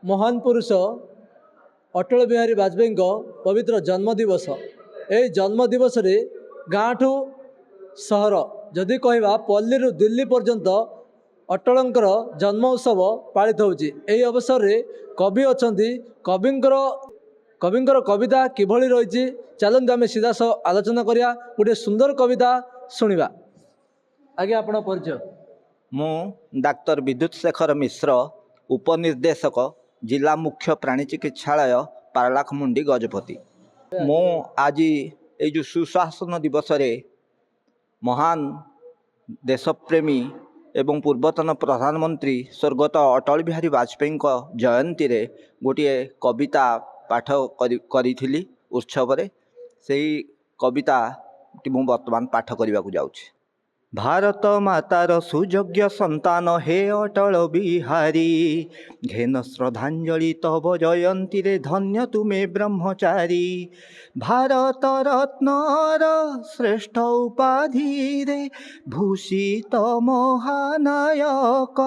महान पुरुष अटल बिहारी वाजपेयी पवित्र जन्मदिवस। यही जन्मदिवस गाँ ठू सहर जदि कहवा पल्ली रु दिल्ली पर्यंत अटलंकर जन्म उत्सव पालित होउची। एही अवसर रे कवि अछंती कविंकर कविता किभली रही चलते आम सीधा आलोचना करिया। गोटे सुंदर कविता शुणा। आगे आपण परिचय। मु डाक्टर विद्युत शेखर मिश्र, उपनिर्देशक जिला मुख्य प्राणी चिकित्सालय पारलाखमुंडी गजपति। मु आज ये जो सुशासन दिवस रे महान देशप्रेमी एवं पूर्वतन प्रधानमंत्री स्वर्गत अटल बिहारी वाजपेयी जयंती रे गोटे कविता पाठ करी उत्सव रे। से कविता मु वर्तमान पाठ करने को जाऊँ। भारत मातार सुयोग्य संतान हे अटल बिहारी, घेन श्रद्धांजलि तब जयंती रे धन्य तुमे ब्रह्मचारी। भारत रत्नर श्रेष्ठ उपाधि रे भूषित महानायक,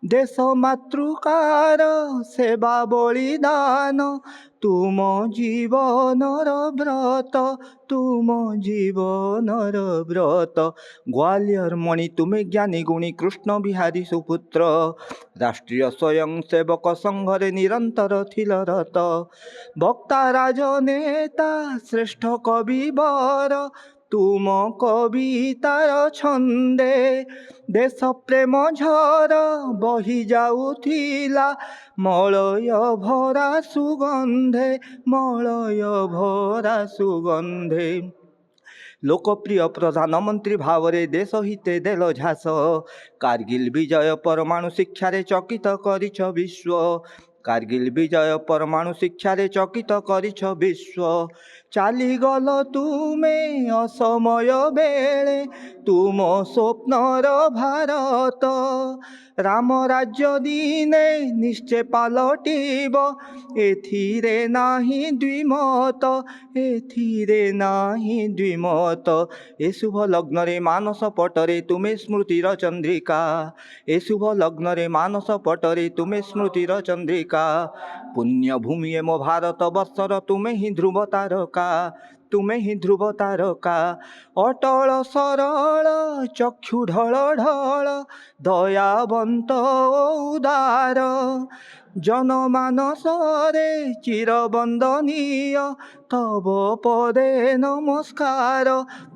देश मातृकार सेवा बलिदान तुम जीवनर व्रत, तुम जीवनर व्रत। ग्वालियर मणि तुमे ज्ञानी गुणी कृष्ण बिहारी सुपुत्र, राष्ट्रीय स्वयं सेवक संघरे निरंतर थिल रत। वक्ता राजनेता श्रेष्ठ कवि वर, तुम कवितार छंदे देश प्रेम झर बही जाउथिला मलय भरा सुगंधे, मलय भरा सुगंधे। लोकप्रिय प्रधानमंत्री भावरे देश हिते देल झास, कारगिल विजय परमाणु शिक्षा रे चकित करिछ विश्व, कारगिल विजय परमाणु शिक्षा रे चकित करिछ विश्व। चाली गल तुमे असमय बेले तुम स्वप्नर भारत, राम राज्य दिने निश्चय पालटिब एथिरे नाही द्विमत, एथिरे नाही द्विमत। ए शुभ लग्न रे मानस पटरे तुमे स्मृतिर चंद्रिका, ए शुभ लग्न रे मानस पटरे तुमे स्मृतिर चंद्रिका। पुण्य भूमि ए मो भारत वर्षर तुमे ही ध्रुव तारका, तुमे ही ध्रुव तारका। अटल सरल चक्षु ढल ढल दयावंत उदार, जनमानस रे चिरवंदनीय तब पदे नमस्कार,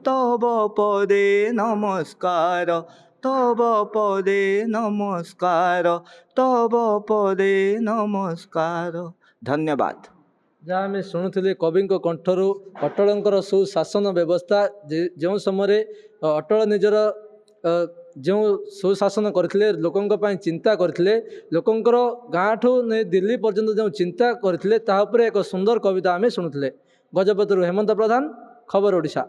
तब पदे नमस्कार, तब पदे नमस्कार, तब पदे नमस्कार। धन्यवाद। जहाँ आम शुणुले कवि कंठर अटलंकर सुशासन व्यवस्था जो समय अटल निजर जो सुशासन करते लोकों चिंता करते लोकंर गाँ ठू दिल्ली पर्यंत जो चिंता करते एक सुंदर कविता आम शुणुले। गजपति हेमंत प्रधान, खबर ओडिशा।